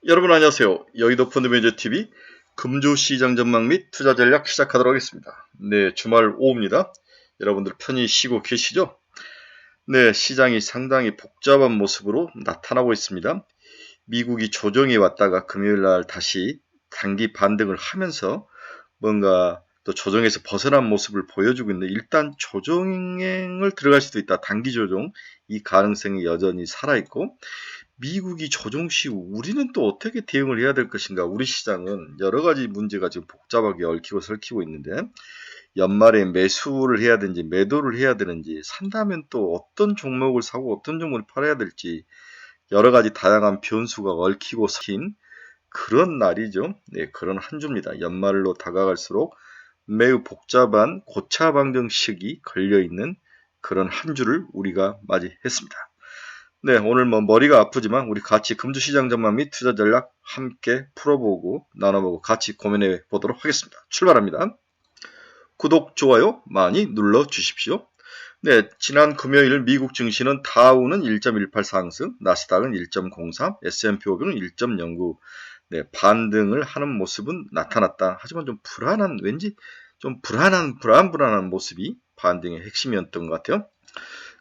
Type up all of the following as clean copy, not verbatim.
여러분 안녕하세요. 여의도 펀드매니저TV 금주시장 전망 및 투자 전략 시작하도록 하겠습니다. 네, 주말 오후입니다. 여러분들 편히 쉬고 계시죠? 네, 시장이 상당히 복잡한 모습으로 나타나고 있습니다. 미국이 조정이 왔다가 금요일날 다시 단기 반등을 하면서 뭔가 또 조정에서 벗어난 모습을 보여주고 있는데, 일단 조정을 들어갈 수도 있다. 단기 조정, 이 가능성이 여전히 살아있고, 미국이 조정 시후 우리는 또 어떻게 대응을 해야 될 것인가. 우리 시장은 여러 가지 문제가 지금 복잡하게 얽히고 설키고 있는데, 연말에 매수를 해야 되는지 매도를 해야 되는지, 산다면 또 어떤 종목을 사고 어떤 종목을 팔아야 될지, 여러 가지 다양한 변수가 얽히고 설킨 그런 날이죠. 네, 그런 한 주입니다. 연말로 다가갈수록 매우 복잡한 고차 방정 시기 걸려있는 그런 한 주를 우리가 맞이했습니다. 네, 오늘 머리가 아프지만 우리 같이 금주시장 전망 및 투자 전략 함께 풀어보고 나눠보고 같이 고민해 보도록 하겠습니다. 출발합니다. 구독, 좋아요 많이 눌러주십시오. 네, 지난 금요일 미국 증시는 다우는 1.18 상승, 나스닥은 1.03, S&P 500은 1.09, 네, 반등을 하는 모습은 나타났다. 하지만 좀 왠지 좀 불안한 모습이 반등의 핵심이었던 것 같아요.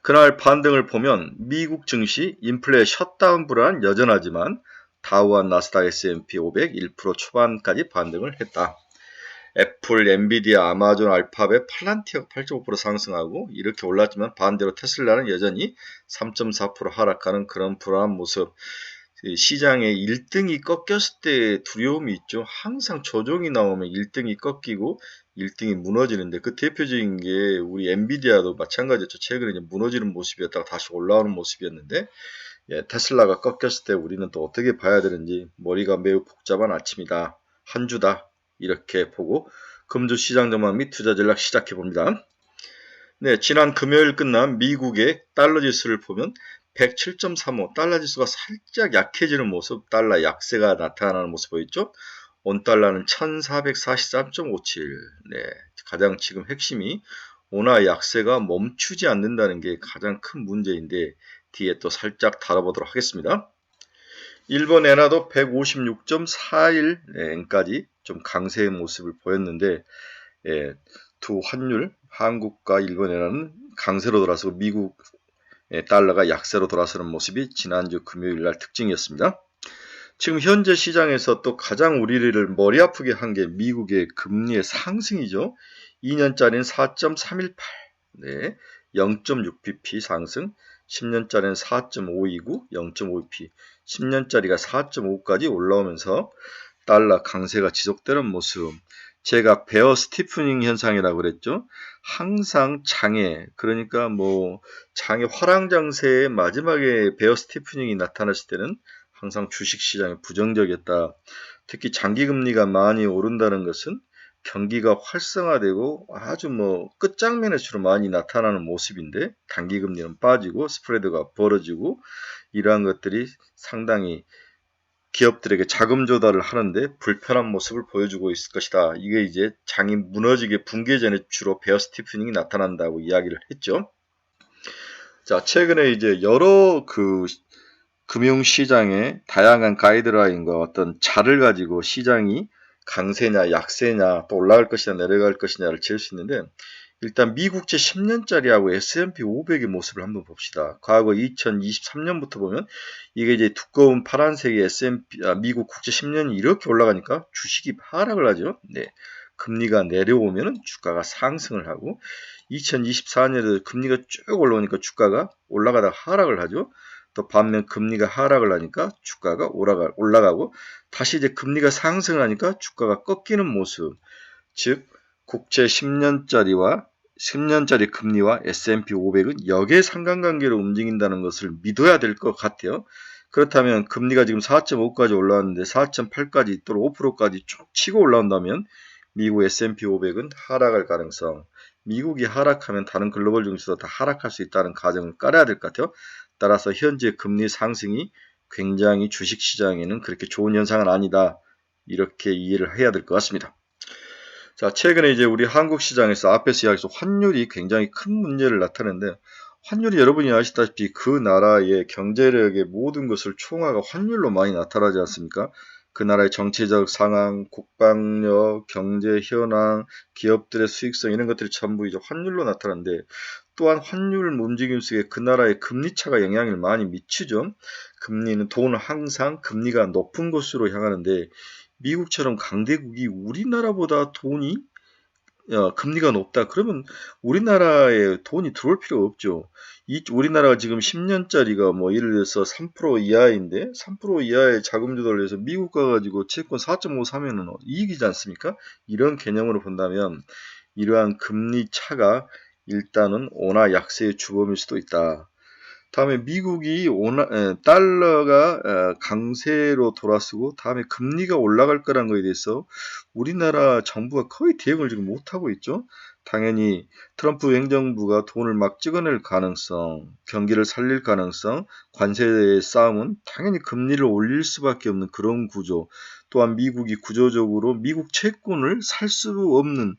그날 반등을 보면 미국 증시 인플레 셧다운 불안 여전하지만 다우와 나스닥 S&P 500 1% 초반까지 반등을 했다. 애플, 엔비디아, 아마존, 알파벳, 팔란티어가 8.5% 상승하고 이렇게 올랐지만 반대로 테슬라는 여전히 3.4% 하락하는 그런 불안한 모습. 시장에 1등이 꺾였을 때 두려움이 있죠. 항상 조정이 나오면 1등이 꺾이고 1등이 무너지는데, 그 대표적인 게 우리 엔비디아도 마찬가지였죠. 최근에 이제 무너지는 모습이었다가 다시 올라오는 모습이었는데, 테슬라가 꺾였을 때 우리는 또 어떻게 봐야 되는지 머리가 매우 복잡한 아침이다. 한 주다. 이렇게 보고 금주 시장 전망 및 투자 전략 시작해 봅니다. 네, 지난 금요일 끝난 미국의 달러 지수를 보면 107.35, 달러 지수가 살짝 약해지는 모습, 달러 약세가 나타나는 모습 보였죠? 원달러는 1443.57. 네, 가장 지금 핵심이 원화 약세가 멈추지 않는다는 게 가장 큰 문제인데, 뒤에 또 살짝 다뤄보도록 하겠습니다. 일본 엔화도 156.41엔까지 좀 강세의 모습을 보였는데, 두 환율, 한국과 일본 엔화는 강세로 돌아서고 미국 달러가 약세로 돌아서는 모습이 지난주 금요일 날 특징이었습니다. 지금 현재 시장에서 또 가장 우리를 머리 아프게 한 게 미국의 금리의 상승이죠. 2년짜리는 4.318, 네, 0.6bp 상승, 10년짜리는 4.529, 0.5bp, 10년짜리가 4.5까지 올라오면서 달러 강세가 지속되는 모습. 제가 베어 스티프닝 현상이라고 그랬죠. 항상 그러니까 장애 화랑장세의 마지막에 베어 스티프닝이 나타났을 때는 항상 주식시장이 부정적이었다. 특히 장기금리가 많이 오른다는 것은 경기가 활성화되고 아주 끝장면에 주로 많이 나타나는 모습인데, 단기금리는 빠지고 스프레드가 벌어지고 이러한 것들이 상당히 기업들에게 자금 조달을 하는데 불편한 모습을 보여주고 있을 것이다. 이게 이제 장이 무너지게 붕괴 전에 주로 베어 스티프닝이 나타난다고 이야기를 했죠. 자, 최근에 이제 여러 금융시장의 다양한 가이드라인과 어떤 자를 가지고 시장이 강세냐 약세냐 또 올라갈 것이냐 내려갈 것이냐를 지을 수 있는데, 일단 미국제 10년짜리하고 S&P 500의 모습을 한번 봅시다. 과거 2023년부터 보면 이게 이제 두꺼운 파란색의 미국 국제 10년이 이렇게 올라가니까 주식이 하락을 하죠. 네. 금리가 내려오면 주가가 상승을 하고, 2024년에도 금리가 쭉 올라오니까 주가가 올라가다가 하락을 하죠. 또 반면 금리가 하락을 하니까 주가가 올라가고, 다시 이제 금리가 상승을 하니까 주가가 꺾이는 모습. 즉 국채 10년짜리 금리와 S&P 500은 역의 상관관계로 움직인다는 것을 믿어야 될 것 같아요. 그렇다면 금리가 지금 4.5까지 올라왔는데 4.8까지 또는 5%까지 쭉 치고 올라온다면 미국 S&P 500은 하락할 가능성, 미국이 하락하면 다른 글로벌 증시도 다 하락할 수 있다는 가정을 깔아야 될 것 같아요. 따라서 현재 금리 상승이 굉장히 주식시장에는 그렇게 좋은 현상은 아니다. 이렇게 이해를 해야 될 것 같습니다. 자, 최근에 이제 우리 한국 시장에서 앞에서 이야기해서 환율이 굉장히 큰 문제를 나타내는데, 환율이 여러분이 아시다시피 그 나라의 경제력의 모든 것을 총화가 환율로 많이 나타나지 않습니까? 그 나라의 정치적 상황, 국방력, 경제 현황, 기업들의 수익성 이런 것들이 전부 이제 환율로 나타나는데 또한 환율 움직임 속에 그 나라의 금리 차가 영향을 많이 미치죠. 금리는 돈은 항상 금리가 높은 곳으로 향하는데 미국처럼 강대국이 우리나라보다 돈이 금리가 높다. 그러면 우리나라에 돈이 들어올 필요가 없죠. 우리나라가 지금 10년짜리가 뭐 예를 들어서 3% 이하인데 3% 이하의 자금 조달을 해서 미국 가가지고 채권 4.5 사면은 이익이지 않습니까? 이런 개념으로 본다면 이러한 금리 차가 일단은 원화 약세의 주범일 수도 있다. 다음에 미국이 달러가 강세로 돌아서고 다음에 금리가 올라갈 거란 거에 대해서 우리나라 정부가 거의 대응을 지금 못하고 있죠. 당연히 트럼프 행정부가 돈을 막 찍어낼 가능성, 경기를 살릴 가능성, 관세의 싸움은 당연히 금리를 올릴 수밖에 없는 그런 구조. 또한 미국이 구조적으로 미국 채권을 살 수 없는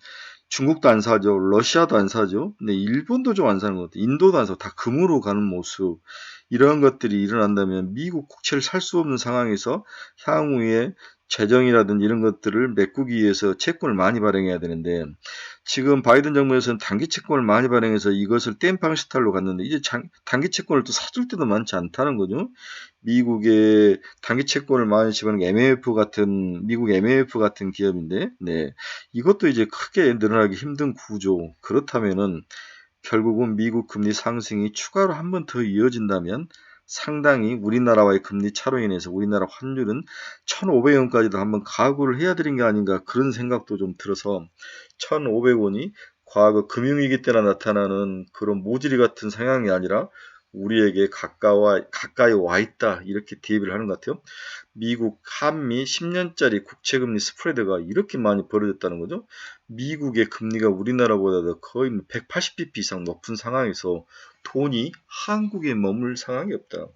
중국도 안 사죠. 러시아도 안 사죠. 근데 일본도 좀 안 사는 것 같아요. 인도도 안 사고 다 금으로 가는 모습. 이런 것들이 일어난다면 미국 국채를 살 수 없는 상황에서 향후에 재정이라든지 이런 것들을 메꾸기 위해서 채권을 많이 발행해야 되는데 지금 바이든 정부에서는 단기 채권을 많이 발행해서 이것을 땜빵 스타일로 갔는데 이제 단기 채권을 또 사줄 때도 많지 않다는 거죠. 미국의 단기 채권을 많이 집어넣는 미국 MAF 같은 기업인데, 네. 이것도 이제 크게 늘어나기 힘든 구조. 그렇다면은 결국은 미국 금리 상승이 추가로 한 번 더 이어진다면 상당히 우리나라와의 금리 차로 인해서 우리나라 환율은 1,500원까지도 한번 각오를 해야 되는 게 아닌가 그런 생각도 좀 들어서 1,500원이 과거 금융위기 때나 나타나는 그런 모질이 같은 상황이 아니라 우리에게 가까이 와 있다 이렇게 대비를 하는 것 같아요. 미국 한미 10년짜리 국채금리 스프레드가 이렇게 많이 벌어졌다는 거죠. 미국의 금리가 우리나라보다 거의 180bp 이상 높은 상황에서 돈이 한국에 머물 상황이 없다.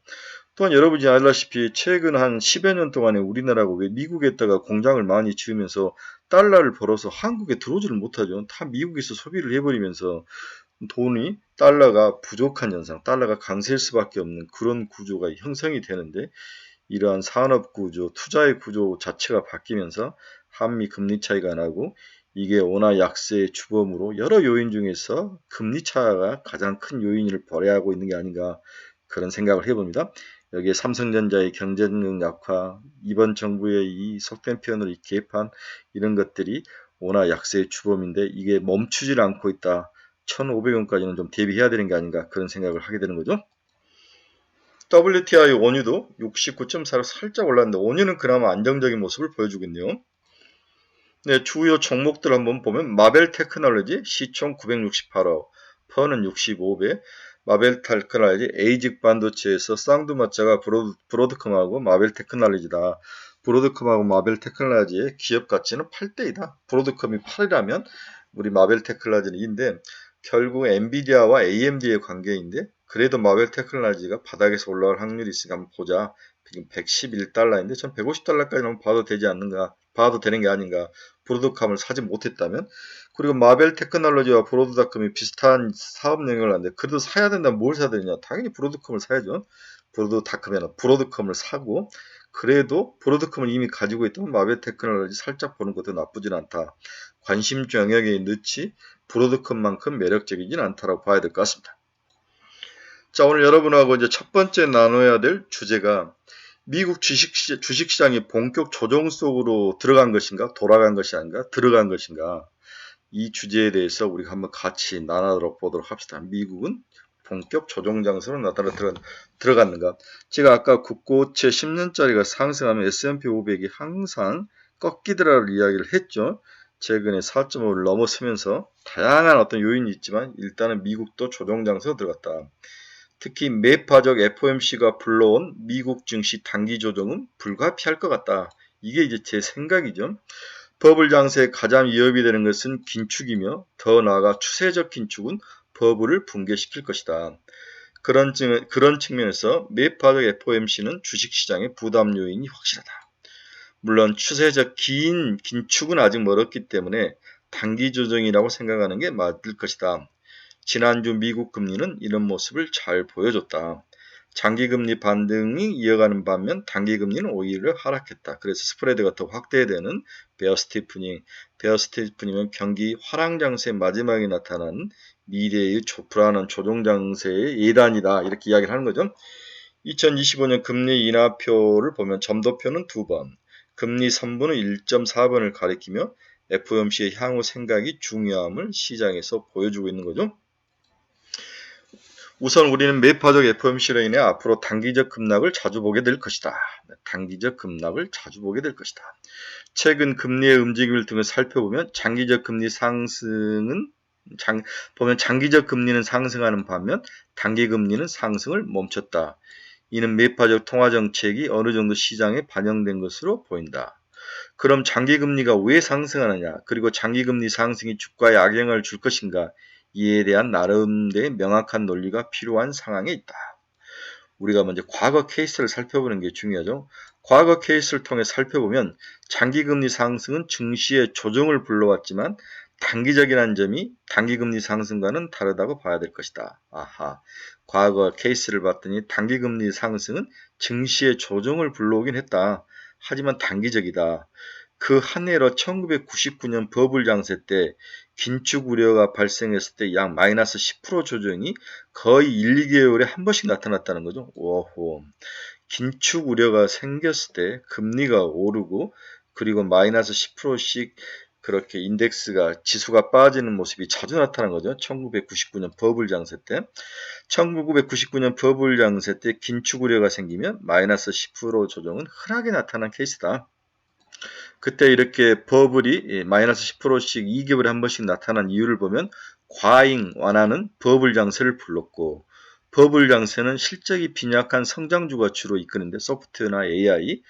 또한 여러분이 알다시피 최근 한 10여 년 동안에 우리나라가 왜 미국에다가 공장을 많이 지으면서 달러를 벌어서 한국에 들어오지를 못하죠. 다 미국에서 소비를 해버리면서 돈이 달러가 부족한 현상, 달러가 강세일 수밖에 없는 그런 구조가 형성이 되는데 이러한 산업 구조, 투자의 구조 자체가 바뀌면서 한미 금리 차이가 나고 이게 원화 약세의 주범으로 여러 요인 중에서 금리 차가 가장 큰 요인을 발휘하고 있는 게 아닌가 그런 생각을 해봅니다. 여기에 삼성전자의 경쟁력 약화, 이번 정부의 이 속된 표현으로 이 개판 이런 것들이 원화 약세의 주범인데 이게 멈추질 않고 있다. 1,500원까지는 좀 대비해야 되는 게 아닌가 그런 생각을 하게 되는 거죠. WTI 원유도 69.4로 살짝 올랐는데 원유는 그나마 안정적인 모습을 보여주고 있네요. 네, 주요 종목들 한번 보면 마벨 테크놀로지 시총 968억, 퍼는 65배, 마벨 테크놀로지 에이직 반도체에서 쌍두마차가 브로드컴하고 마벨 테크놀로지다. 브로드컴하고 마벨 테크놀로지의 기업 가치는 8대이다. 브로드컴이 8이라면 우리 마벨 테크놀로지는 2인데 결국 엔비디아와 AMD의 관계인데 그래도 마벨 테크놀로지가 바닥에서 올라갈 확률이 있으니까 한번 보자. 지금 111달러인데 전 150달러까지 한번 봐도 되지 않는가, 봐도 되는 게 아닌가. 브로드컴을 사지 못했다면 그리고 마벨 테크놀로지와 브로드닷컴이 비슷한 사업 영역을 하는데 그래도 사야 된다면 뭘 사야 되느냐. 당연히 브로드컴을 사야죠. 브로드닷컴이나 브로드컴을 사고 그래도 브로드컴을 이미 가지고 있다면 마벨 테크놀로지 살짝 보는 것도 나쁘진 않다. 관심주 영역에 넣지 브로드컴만큼 매력적이진 않다라고 봐야 될 것 같습니다. 자, 오늘 여러분하고 이제 첫 번째 나눠야 될 주제가 미국 주식시장이 본격 조정 속으로 들어간 것인가, 돌아간 것이 아닌가, 들어간 것인가. 이 주제에 대해서 우리가 한번 같이 나눠보도록 합시다. 미국은 본격 조정 장소로 들어갔는가. 제가 아까 국고채 10년짜리가 상승하면 S&P 500이 항상 꺾이더라를 이야기를 했죠. 최근에 4.5를 넘어서면서 다양한 어떤 요인이 있지만 일단은 미국도 조정 장소로 들어갔다. 특히 매파적 FOMC가 불러온 미국 증시 단기 조정은 불가피할 것 같다. 이게 이제 제 생각이죠. 버블 장세에 가장 위협이 되는 것은 긴축이며 더 나아가 추세적 긴축은 버블을 붕괴시킬 것이다. 그런 측면에서 매파적 FOMC는 주식시장의 부담 요인이 확실하다. 물론 추세적 긴축은 아직 멀었기 때문에 단기 조정이라고 생각하는 게 맞을 것이다. 지난주 미국 금리는 이런 모습을 잘 보여줬다. 장기금리 반등이 이어가는 반면 단기금리는 오히려 하락했다. 그래서 스프레드가 더 확대되는 베어 스티프닝, 베어 스티프닝은 경기 화랑 장세의 마지막에 나타나는 미래의 불안한 조정 장세의 예단이다. 이렇게 이야기를 하는 거죠. 2025년 금리 인하표를 보면 점도표는 2번, 금리 선분은 1.4번을 가리키며 FOMC의 향후 생각이 중요함을 시장에서 보여주고 있는 거죠. 우선 우리는 매파적 FOMC로 인해 앞으로 단기적 급락을 자주 보게 될 것이다. 단기적 급락을 자주 보게 될 것이다. 최근 금리의 움직임을 등을 살펴보면 장기적 금리 상승은 장기적 금리는 상승하는 반면 단기 금리는 상승을 멈췄다. 이는 매파적 통화 정책이 어느 정도 시장에 반영된 것으로 보인다. 그럼 장기 금리가 왜 상승하느냐? 그리고 장기 금리 상승이 주가에 악영향을 줄 것인가? 이에 대한 나름대로의 명확한 논리가 필요한 상황에 있다. 우리가 먼저 과거 케이스를 살펴보는 게 중요하죠. 과거 케이스를 통해 살펴보면 장기금리 상승은 증시의 조정을 불러왔지만 단기적이라는 점이 단기금리 상승과는 다르다고 봐야 될 것이다. 아하, 과거 케이스를 봤더니 단기금리 상승은 증시의 조정을 불러오긴 했다. 하지만 단기적이다. 그 한 해로 1999년 버블 장세 때 긴축 우려가 발생했을 때 약 마이너스 10% 조정이 거의 1, 2개월에 한 번씩 나타났다는 거죠. 오호. 긴축 우려가 생겼을 때 금리가 오르고 그리고 마이너스 10%씩 그렇게 인덱스가 지수가 빠지는 모습이 자주 나타난 거죠. 1999년 버블 장세 때. 1999년 버블 장세 때 긴축 우려가 생기면 마이너스 10% 조정은 흔하게 나타난 케이스다. 그때 이렇게 버블이 마이너스 10%씩 2개월에 한 번씩 나타난 이유를 보면 과잉 완화는 버블 장세를 불렀고 버블 장세는 실적이 빈약한 성장주가 주로 이끄는데 소프트웨어나 AI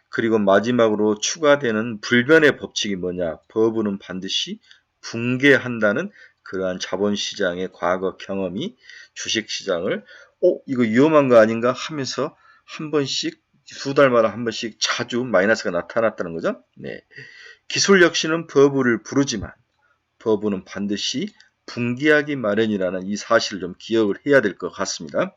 그리고 마지막으로 추가되는 불변의 법칙이 뭐냐? 버블은 반드시 붕괴한다는 그러한 자본시장의 과거 경험이 주식시장을 이거 위험한 거 아닌가 하면서 한 번씩 2달마다 한 번씩 자주 마이너스가 나타났다는 거죠. 네. 기술 역시는 버블을 부르지만 버블은 반드시 붕괴하기 마련이라는 이 사실을 좀 기억을 해야 될 것 같습니다.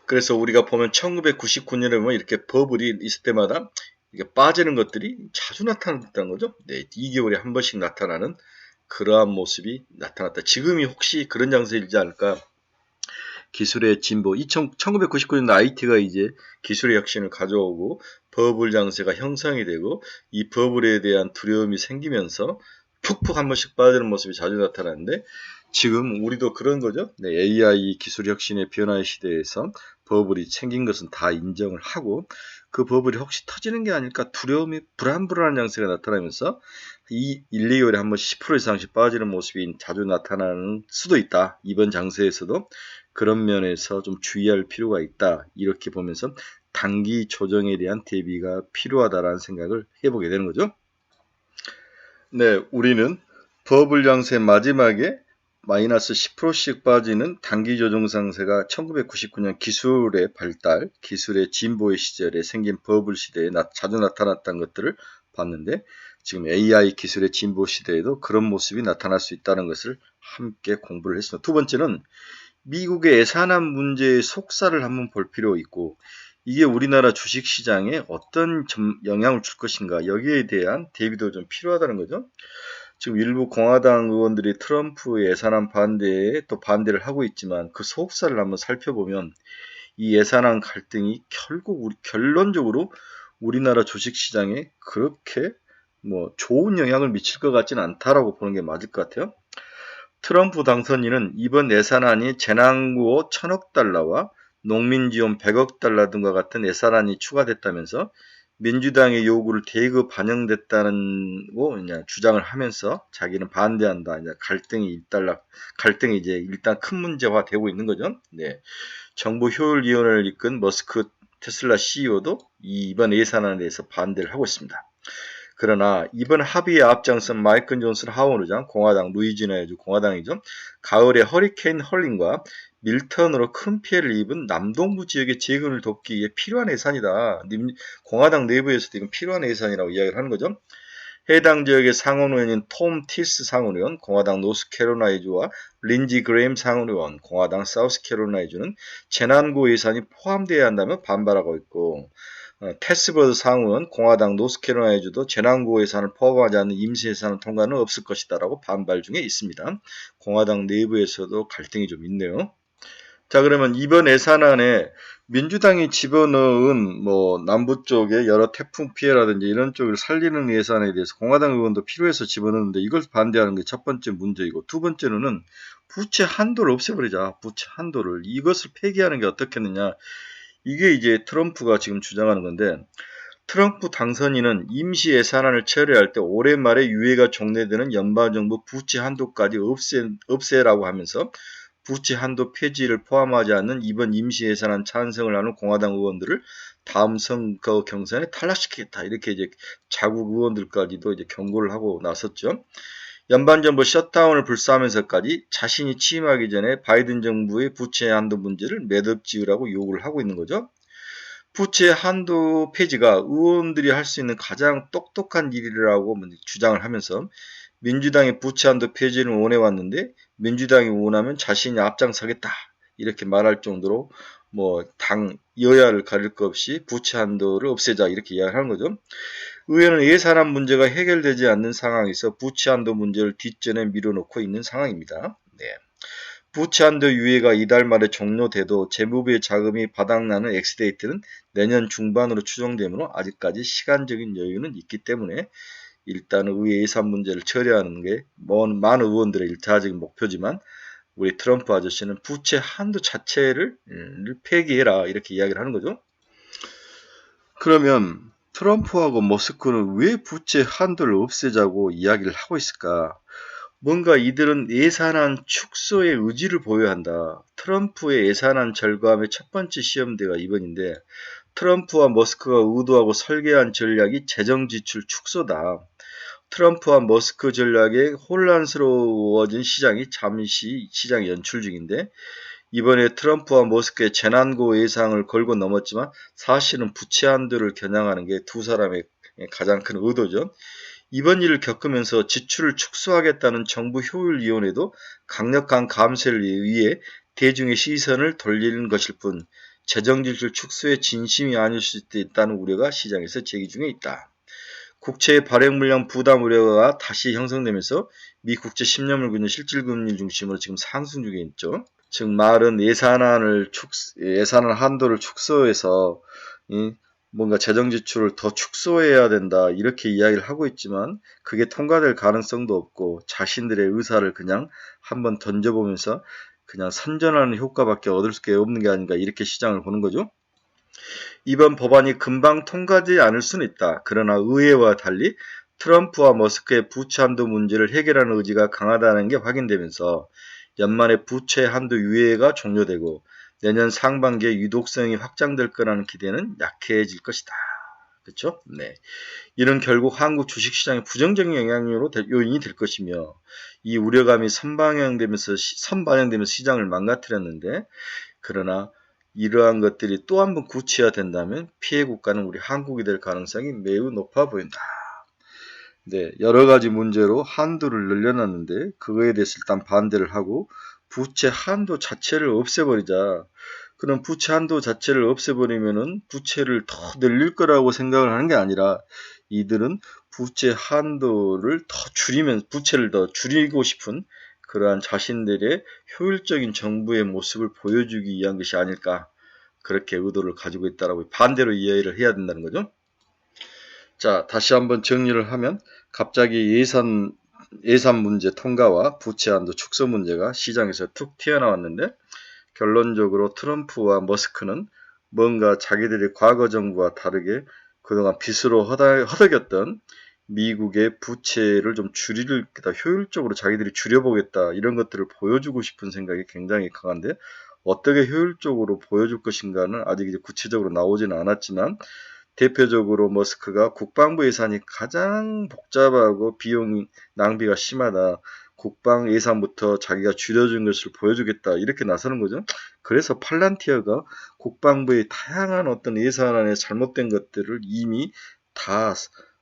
그래서 우리가 보면 1999년에 보면 이렇게 버블이 있을 때마다 이게 빠지는 것들이 자주 나타났다는 거죠. 네, 2개월에 한 번씩 나타나는 그러한 모습이 나타났다. 지금이 혹시 그런 장세이지 않을까? 기술의 진보, 1999년 IT가 이제 기술의 혁신을 가져오고 버블 장세가 형성이 되고 이 버블에 대한 두려움이 생기면서 푹푹 한 번씩 빠지는 모습이 자주 나타나는데 지금 우리도 그런 거죠. 네, AI 기술 혁신의 변화의 시대에서 버블이 생긴 것은 다 인정을 하고 그 버블이 혹시 터지는 게 아닐까 두려움이 불안불안한 장세가 나타나면서 이 1, 2개월에 한 번씩 10% 이상씩 빠지는 모습이 자주 나타나는 수도 있다. 이번 장세에서도 그런 면에서 좀 주의할 필요가 있다. 이렇게 보면서 단기 조정에 대한 대비가 필요하다라는 생각을 해보게 되는 거죠. 네, 우리는 버블 장세 마지막에 마이너스 10%씩 빠지는 단기 조정 상세가 1999년 기술의 발달, 기술의 진보의 시절에 생긴 버블 시대에 자주 나타났던 것들을 봤는데 지금 AI 기술의 진보 시대에도 그런 모습이 나타날 수 있다는 것을 함께 공부를 했습니다. 두 번째는 미국의 예산안 문제의 속사를 한번 볼 필요 있고 이게 우리나라 주식시장에 어떤 영향을 줄 것인가 여기에 대한 대비도 좀 필요하다는 거죠. 지금 일부 공화당 의원들이 트럼프 예산안 반대에 또 반대를 하고 있지만 그 속사를 한번 살펴보면 이 예산안 갈등이 결국 결론적으로 우리나라 주식시장에 그렇게 좋은 영향을 미칠 것 같지는 않다라고 보는 게 맞을 것 같아요. 트럼프 당선인은 이번 예산안이 재난구호 1,000억 달러와 농민지원 100억 달러 등과 같은 예산안이 추가됐다면서 민주당의 요구를 대거 반영됐다는 주장을 하면서 자기는 반대한다. 갈등이 이제 일단 큰 문제화되고 있는 거죠. 네. 정부 효율위원회를 이끈 머스크 테슬라 CEO도 이번 예산안에 대해서 반대를 하고 있습니다. 그러나 이번 합의에 앞장선 마이클 존슨 하원 의장, 공화당 루이지애나주 공화당이죠. 가을에 허리케인 헐린과 밀턴으로 큰 피해를 입은 남동부 지역의 재건을 돕기 위해 필요한 예산이다. 공화당 내부에서도 이건 필요한 예산이라고 이야기를 하는 거죠. 해당 지역의 상원의원인 톰 티스 상원의원, 공화당 노스캐롤라이주와 린지 그레임 상원의원, 공화당 사우스캐롤라이주는 재난구 예산이 포함되어야 한다며 반발하고 있고, 테스버드 상원, 공화당 노스캐롤라이주도 재난구 예산을 포함하지 않는 임시 예산을 통과는 없을 것이다라고 반발 중에 있습니다. 공화당 내부에서도 갈등이 좀 있네요. 자, 그러면 이번 예산안에 민주당이 집어넣은 남부 쪽에 여러 태풍 피해라든지 이런 쪽을 살리는 예산에 대해서 공화당 의원도 필요해서 집어넣는데 이걸 반대하는 게 첫 번째 문제이고, 두 번째로는 부채 한도를 없애버리자. 부채 한도를. 이것을 폐기하는 게 어떻겠느냐. 이게 이제 트럼프가 지금 주장하는 건데, 트럼프 당선인은 임시 예산안을 처리할 때 올해 말에 유예가 종료되는 연방정부 부채 한도까지 없애라고 하면서 부채 한도 폐지를 포함하지 않는 이번 임시 예산안 찬성을 하는 공화당 의원들을 다음 선거 경선에 탈락시키겠다. 이렇게 이제 자국 의원들까지도 이제 경고를 하고 나섰죠. 연방정부 셧다운을 불사하면서까지 자신이 취임하기 전에 바이든 정부의 부채 한도 문제를 매듭 지으라고 요구를 하고 있는 거죠. 부채 한도 폐지가 의원들이 할 수 있는 가장 똑똑한 일이라고 주장을 하면서 민주당이 부채 한도 폐지를 원해왔는데 민주당이 원하면 자신이 앞장서겠다 이렇게 말할 정도로 당 여야를 가릴 것 없이 부채 한도를 없애자 이렇게 이야기하는 거죠. 의회는 예산안 문제가 해결되지 않는 상황에서 부채 한도 문제를 뒷전에 밀어놓고 있는 상황입니다. 네. 부채 한도 유예가 이달 말에 종료돼도 재무부의 자금이 바닥나는 엑스데이트는 내년 중반으로 추정되므로 아직까지 시간적인 여유는 있기 때문에 일단 의회 예산 문제를 처리하는 게 많은 의원들의 일차적인 목표지만 우리 트럼프 아저씨는 부채 한도 자체를 폐기해라 이렇게 이야기를 하는 거죠. 그러면 트럼프하고 머스크는 왜 부채 한도를 없애자고 이야기를 하고 있을까? 뭔가 이들은 예산안 축소의 의지를 보여야 한다. 트럼프의 예산안 절감의 첫 번째 시험대가 이번인데 트럼프와 머스크가 의도하고 설계한 전략이 재정 지출 축소다. 트럼프와 머스크 전략에 혼란스러워진 시장이 잠시 시장 연출 중인데 이번에 트럼프와 머스크의 재난고 예상을 걸고 넘었지만 사실은 부채 한도를 겨냥하는 게 두 사람의 가장 큰 의도죠. 이번 일을 겪으면서 지출을 축소하겠다는 정부 효율위원회도 강력한 감세를 위해 대중의 시선을 돌리는 것일 뿐 재정지출 축소에 진심이 아닐 수도 있다는 우려가 시장에서 제기 중에 있다. 국채의 발행 물량 부담 우려가 다시 형성되면서 미 국채 10년물 금리 실질금리 중심으로 지금 상승 중에 있죠. 즉 말은 예산안 한도를 축소해서 뭔가 재정 지출을 더 축소해야 된다 이렇게 이야기를 하고 있지만 그게 통과될 가능성도 없고 자신들의 의사를 그냥 한번 던져보면서 그냥 선전하는 효과밖에 얻을 게 없는 게 아닌가 이렇게 시장을 보는 거죠. 이번 법안이 금방 통과되지 않을 수는 있다. 그러나 의회와 달리 트럼프와 머스크의 부채 한도 문제를 해결하는 의지가 강하다는 게 확인되면서 연말에 부채 한도 유예가 종료되고 내년 상반기에 유독성이 확장될 거라는 기대는 약해질 것이다. 그렇죠? 네. 이는 결국 한국 주식시장의 부정적인 요인이 될 것이며 이 우려감이 선반영되면서 시장을 망가뜨렸는데 그러나 이러한 것들이 또 한 번 구체화된다면 피해 국가는 우리 한국이 될 가능성이 매우 높아 보인다. 네, 여러 가지 문제로 한도를 늘려놨는데 그거에 대해서 일단 반대를 하고 부채 한도 자체를 없애버리자. 그럼 부채 한도 자체를 없애버리면은 부채를 더 늘릴 거라고 생각을 하는 게 아니라 이들은 부채 한도를 더 줄이면 부채를 더 줄이고 싶은 그러한 자신들의 효율적인 정부의 모습을 보여주기 위한 것이 아닐까 그렇게 의도를 가지고 있다라고 반대로 이해를 해야 된다는 거죠. 자, 다시 한번 정리를 하면 갑자기 예산 문제 통과와 부채 한도 축소 문제가 시장에서 툭 튀어나왔는데 결론적으로 트럼프와 머스크는 뭔가 자기들의 과거 정부와 다르게 그동안 빚으로 허덕였던 미국의 부채를 좀 줄이겠다, 효율적으로 자기들이 줄여보겠다 이런 것들을 보여주고 싶은 생각이 굉장히 강한데 어떻게 효율적으로 보여줄 것인가는 아직 이제 구체적으로 나오지는 않았지만 대표적으로 머스크가 국방부 예산이 가장 복잡하고 비용 낭비가 심하다. 국방 예산부터 자기가 줄여준 것을 보여주겠다. 이렇게 나서는 거죠. 그래서 팔란티어가 국방부의 다양한 어떤 예산안에 잘못된 것들을 이미 다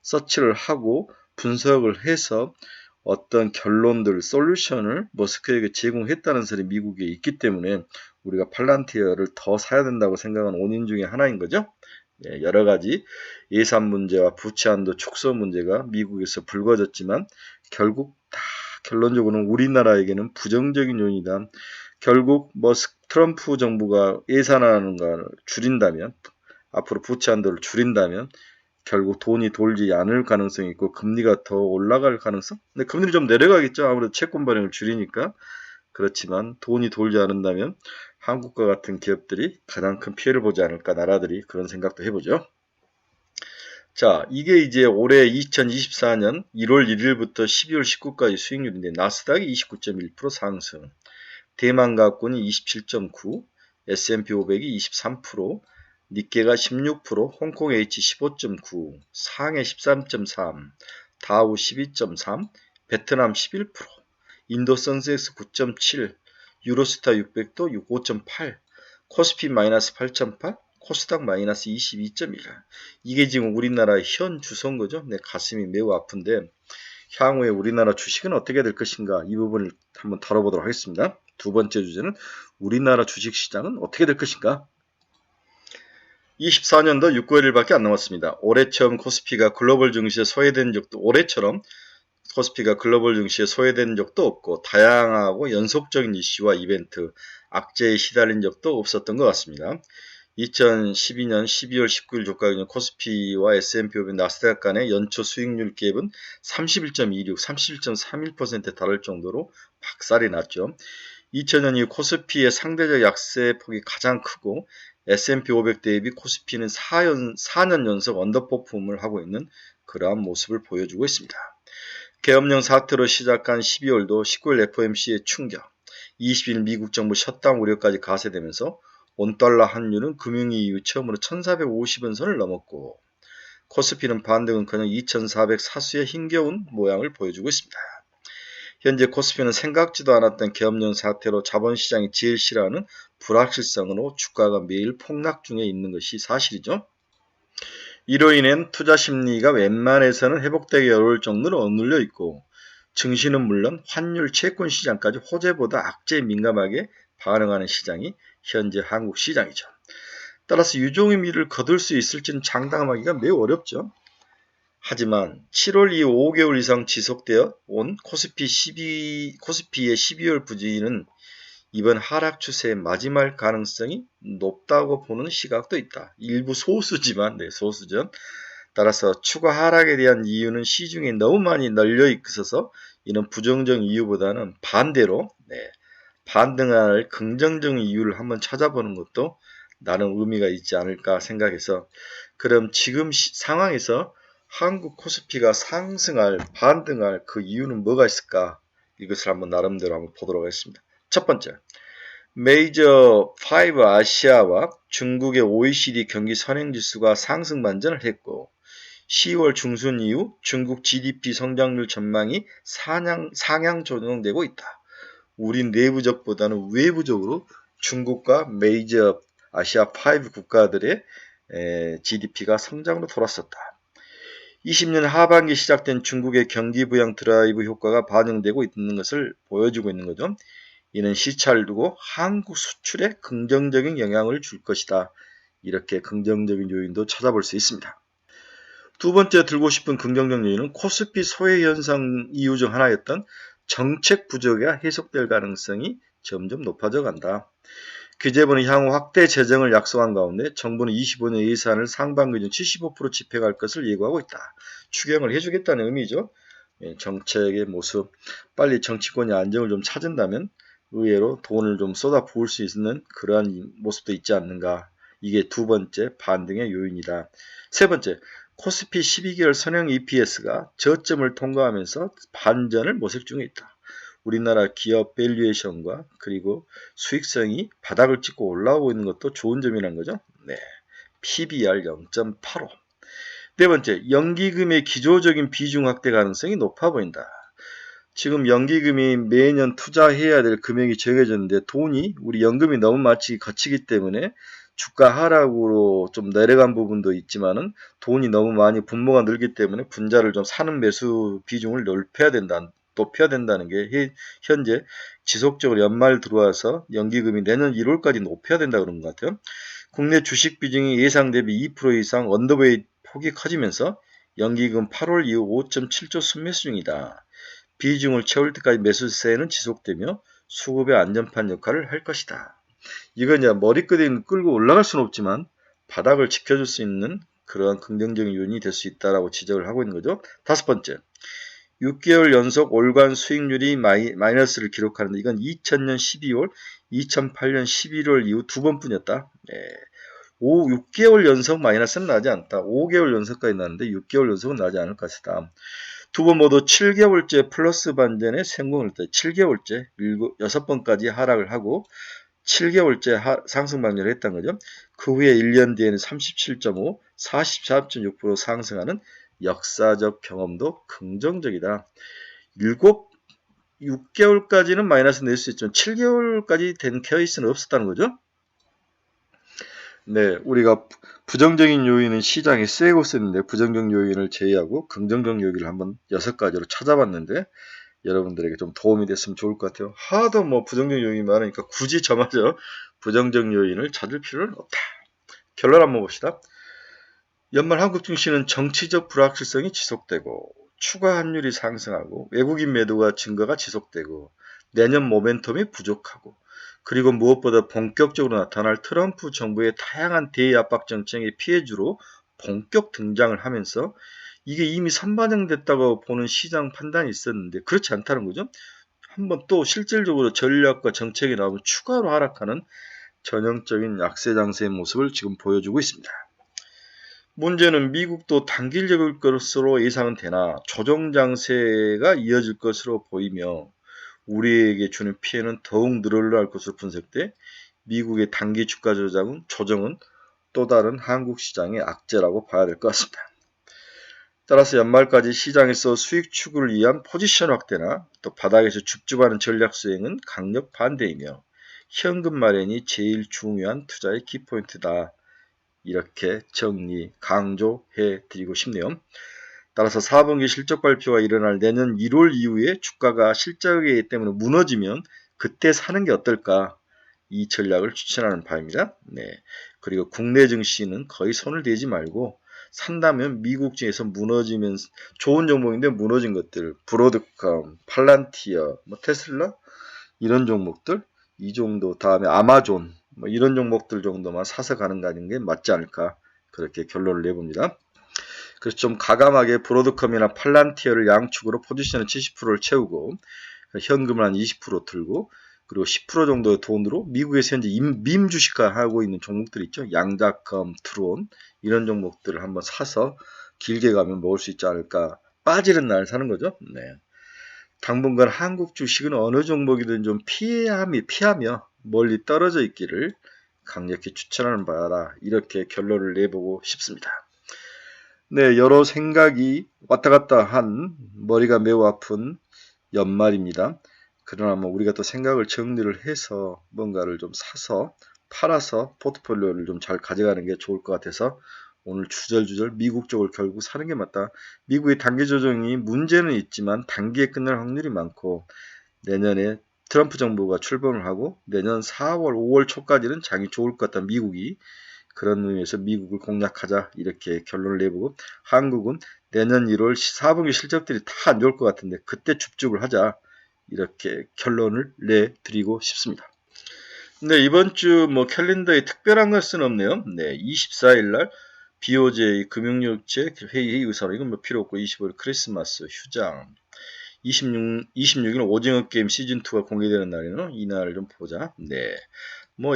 서치를 하고 분석을 해서 어떤 결론들, 솔루션을 머스크에게 제공했다는 설이 미국에 있기 때문에 우리가 팔란티어를 더 사야 된다고 생각하는 원인 중에 하나인 거죠. 예, 여러 가지 예산 문제와 부채 한도 축소 문제가 미국에서 불거졌지만 결국 다 결론적으로는 우리나라에게는 부정적인 요인이다. 결국 트럼프 정부가 예산하는 걸 줄인다면, 앞으로 부채 한도를 줄인다면 결국 돈이 돌지 않을 가능성이 있고 금리가 더 올라갈 가능성? 근데 금리를 좀 내려가겠죠. 아무래도 채권 발행을 줄이니까. 그렇지만 돈이 돌지 않는다면 한국과 같은 기업들이 가장 큰 피해를 보지 않을까, 나라들이. 그런 생각도 해보죠. 자, 이게 이제 올해 2024년 1월 1일부터 12월 19일까지 수익률인데, 나스닥이 29.1% 상승, 대만가권이 27.9%, S&P 500이 23%, 니케가 16%, 홍콩 H 15.9%, 상해 13.3%, 다우 12.3%, 베트남 11%, 인도 선섹스 9.7%, 유로스타 600도 5.8%, 코스피 마이너스 8.8%, 코스닥 마이너스 22.1%. 이게 지금 우리나라의 현 주소인 거죠. 내 가슴이 매우 아픈데, 향후에 우리나라 주식은 어떻게 될 것인가, 이 부분을 한번 다뤄보도록 하겠습니다. 두 번째 주제는 우리나라 주식시장은 어떻게 될 것인가. 24년도 6개월밖에 안 남았습니다. 올해처럼 코스피가 글로벌 증시에 소외된 적도 없고, 다양하고 연속적인 이슈와 이벤트, 악재에 시달린 적도 없었던 것 같습니다. 2012년 12월 19일 주가 기준 코스피와 S&P 500 나스닥 간의 연초 수익률 갭은 31.26, 31.31%에 달할 정도로 박살이 났죠. 2000년 이후 코스피의 상대적 약세 폭이 가장 크고, S&P 500 대비 코스피는 4년 연속 언더퍼폼을 하고 있는 그러한 모습을 보여주고 있습니다. 계엄령 사태로 시작한 12월도 19일 FOMC의 충격, 20일 미국 정부 셧다운 우려까지 가세되면서 원달러 환율은 금융위 이후 처음으로 1450원 선을 넘었고, 코스피는 반등은커녕 2400 사수의 힘겨운 모양을 보여주고 있습니다. 현재 코스피는 생각지도 않았던 계엄령 사태로 자본시장이 제일 싫어하는 불확실성으로 주가가 매일 폭락 중에 있는 것이 사실이죠. 이로 인해 투자 심리가 웬만해서는 회복되기 어려울 정도로 억눌려 있고, 증시는 물론 환율 채권 시장까지 호재보다 악재에 민감하게 반응하는 시장이 현재 한국 시장이죠. 따라서 유종의 미를 거둘 수 있을지는 장담하기가 매우 어렵죠. 하지만 7월 이후 5개월 이상 지속되어 온 코스피의 12월 부진은 이번 하락 추세의 마지막 가능성이 높다고 보는 시각도 있다. 일부 소수지만, 소수죠. 따라서 추가 하락에 대한 이유는 시중에 너무 많이 널려 있어서 이는 부정적인 이유보다는 반대로 반등할 긍정적인 이유를 한번 찾아보는 것도 나름 의미가 있지 않을까 생각해서, 그럼 지금 상황에서 한국 코스피가 반등할 그 이유는 뭐가 있을까? 이것을 한번 나름대로 한번 보도록 하겠습니다. 첫 번째, 메이저 5 아시아와 중국의 OECD 경기 선행지수가 상승 반전을 했고, 10월 중순 이후 중국 GDP 성장률 전망이 상향 조정되고 있다. 우리 내부적보다는 외부적으로 중국과 메이저 아시아 5 국가들의 GDP가 성장으로 돌았었다. 20년 하반기 시작된 중국의 경기 부양 드라이브 효과가 반영되고 있는 것을 보여주고 있는 거죠. 이는 시차를 두고 한국 수출에 긍정적인 영향을 줄 것이다. 이렇게 긍정적인 요인도 찾아볼 수 있습니다. 두 번째 들고 싶은 긍정적 요인은 코스피 소외 현상 이유 중 하나였던 정책 부족이 해석될 가능성이 점점 높아져 간다. 규제부는 향후 확대 재정을 약속한 가운데 정부는 25년 예산을 상반기 중 75% 집행할 것을 예고하고 있다. 추경을 해주겠다는 의미죠. 정책의 모습, 빨리 정치권이 안정을 좀 찾은다면 의외로 돈을 좀 쏟아 부을 수 있는 그러한 모습도 있지 않는가. 이게 두 번째 반등의 요인이다. 세 번째, 코스피 12개월 선형 EPS가 저점을 통과하면서 반전을 모색 중에 있다. 우리나라 기업 밸류에이션과 그리고 수익성이 바닥을 찍고 올라오고 있는 것도 좋은 점이라는 거죠. PBR 0.85. 네 번째, 연기금의 기조적인 비중 확대 가능성이 높아 보인다. 지금 연기금이 매년 투자해야 될 금액이 정해졌는데 우리 연금이 너무 마치 거치기 때문에 주가 하락으로 좀 내려간 부분도 있지만은 돈이 너무 많이 분모가 늘기 때문에 분자를 좀 사는 매수 비중을 높여야 된다는 게 현재 지속적으로 연말 들어와서 연기금이 내년 1월까지 높여야 된다 그런 것 같아요. 국내 주식 비중이 예상 대비 2% 이상 언더웨이 폭이 커지면서 연기금 8월 이후 5.7조 순매수 중이다. 비중을 채울 때까지 매수세는 지속되며 수급의 안전판 역할을 할 것이다. 이건 이제 머리끄댕이 끌고 올라갈 수는 없지만 바닥을 지켜줄 수 있는 그러한 긍정적인 요인이 될 수 있다라고 지적을 하고 있는 거죠. 다섯 번째, 6개월 연속 월간 수익률이 마이너스를 기록하는데 이건 2000년 12월, 2008년 11월 이후 두 번뿐이었다. 6개월 연속 마이너스는 나지 않다. 5개월 연속까지 나는데 6개월 연속은 나지 않을 것이다. 두 번 모두 7개월째 플러스 반전에 성공을 했다. 7개월째 6번까지 하락을 하고 7개월째 상승 방전을 했던 거죠. 그 후에 1년 뒤에는 37.5, 44.6% 상승하는 역사적 경험도 긍정적이다. 6개월까지는 마이너스 낼 수 있지만 7개월까지 된 케이스는 없었다는 거죠. 네, 우리가 부정적인 요인은 시장에 세고 쓰는데 부정적 요인을 제외하고 긍정적 요인을 한번 6가지로 찾아봤는데 여러분들에게 좀 도움이 됐으면 좋을 것 같아요. 하도 뭐 부정적 요인이 많으니까 굳이 저마저 부정적 요인을 찾을 필요는 없다. 결론 한번 봅시다. 연말 한국 증시는 정치적 불확실성이 지속되고 추가 환율이 상승하고 외국인 매도가 증가가 지속되고 내년 모멘텀이 부족하고 그리고 무엇보다 본격적으로 나타날 트럼프 정부의 다양한 대압박 정책의 피해주로 본격 등장을 하면서 이게 이미 선반영됐다고 보는 시장 판단이 있었는데 그렇지 않다는 거죠. 한번 또 실질적으로 전략과 정책이 나오면 추가로 하락하는 전형적인 약세 장세의 모습을 지금 보여주고 있습니다. 문제는 미국도 단기적일 것으로 예상은 되나 조정 장세가 이어질 것으로 보이며 우리에게 주는 피해는 더욱 늘어날 것으로 분석돼 미국의 단기 주가 조정은 또 다른 한국 시장의 악재라고 봐야 될 것 같습니다. 따라서 연말까지 시장에서 수익 추구를 위한 포지션 확대나 또 바닥에서 줍줍하는 전략 수행은 강력 반대이며 현금 마련이 제일 중요한 투자의 키포인트다. 이렇게 정리, 강조해 드리고 싶네요. 따라서 4분기 실적 발표가 일어날 내년 1월 이후에 주가가 실적이기 때문에 무너지면 그때 사는 게 어떨까? 이 전략을 추천하는 바입니다. 네. 그리고 국내 증시는 거의 손을 대지 말고 산다면 미국 증에서 무너지면 좋은 종목인데 무너진 것들, 브로드컴, 팔란티어, 테슬라 이런 종목들 이 정도 다음에 아마존 이런 종목들 정도만 사서 가는 게 맞지 않을까 그렇게 결론을 내봅니다. 그래서 좀 가감하게 브로드컴이나 팔란티어를 양축으로 포지션을 70%를 채우고 현금을 한 20% 들고 그리고 10% 정도의 돈으로 미국에서 현재 밈 주식화 하고 있는 종목들 있죠. 양자컴, 트론 이런 종목들을 한번 사서 길게 가면 먹을 수 있지 않을까. 빠지는 날 사는 거죠. 네. 당분간 한국 주식은 어느 종목이든 좀 피하며 멀리 떨어져 있기를 강력히 추천하는 바라 이렇게 결론을 내보고 싶습니다. 네, 여러 생각이 왔다 갔다 한 머리가 매우 아픈 연말입니다. 그러나 뭐 우리가 또 생각을 정리를 해서 뭔가를 좀 사서 팔아서 포트폴리오를 좀 잘 가져가는 게 좋을 것 같아서 오늘 주절주절 미국 쪽을 결국 사는 게 맞다. 미국의 단기 조정이 문제는 있지만 단기에 끝날 확률이 많고 내년에 트럼프 정부가 출범을 하고 내년 4월, 5월 초까지는 장이 좋을 것 같다. 미국이. 그런 의미에서 미국을 공략하자 이렇게 결론을 내보고 한국은 내년 1월 4분기 실적들이 다 안 좋을 것 같은데 그때 줍줍을 하자. 이렇게 결론을 내드리고 싶습니다. 네, 이번 주 캘린더에 특별한 것은 없네요. 네, 24일날 BOJ 금융업체 회의 의사로 이건 필요 없고 25일 크리스마스 휴장 26일은 오징어 게임 시즌2가 공개되는 날이네요. 이날 좀 보자. 네.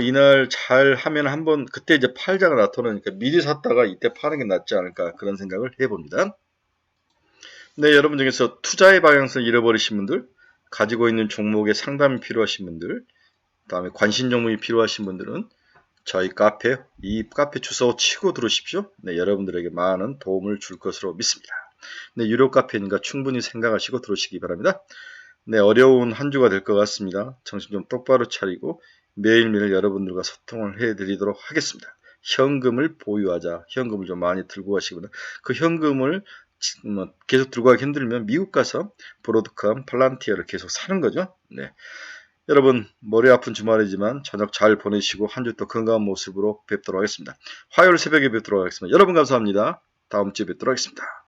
이날 잘 하면 한번 그때 이제 팔자가 나타나니까 미리 샀다가 이때 파는 게 낫지 않을까 그런 생각을 해봅니다. 네, 여러분 중에서 투자의 방향성을 잃어버리신 분들 가지고 있는 종목에 상담이 필요하신 분들, 다음에 관심 종목이 필요하신 분들은 저희 이 카페 주소 치고 들어오십시오. 네, 여러분들에게 많은 도움을 줄 것으로 믿습니다. 네, 유료 카페니까 충분히 생각하시고 들어오시기 바랍니다. 네, 어려운 한 주가 될 것 같습니다. 정신 좀 똑바로 차리고 매일매일 여러분들과 소통을 해드리도록 하겠습니다. 현금을 보유하자. 현금을 좀 많이 들고 가시거나 그 현금을 계속 들고 가기 힘들면 미국 가서 브로드컴, 팔란티어를 계속 사는 거죠. 네. 여러분 머리 아픈 주말이지만 저녁 잘 보내시고 한 주 또 건강한 모습으로 뵙도록 하겠습니다. 화요일 새벽에 뵙도록 하겠습니다. 여러분 감사합니다. 다음 주에 뵙도록 하겠습니다.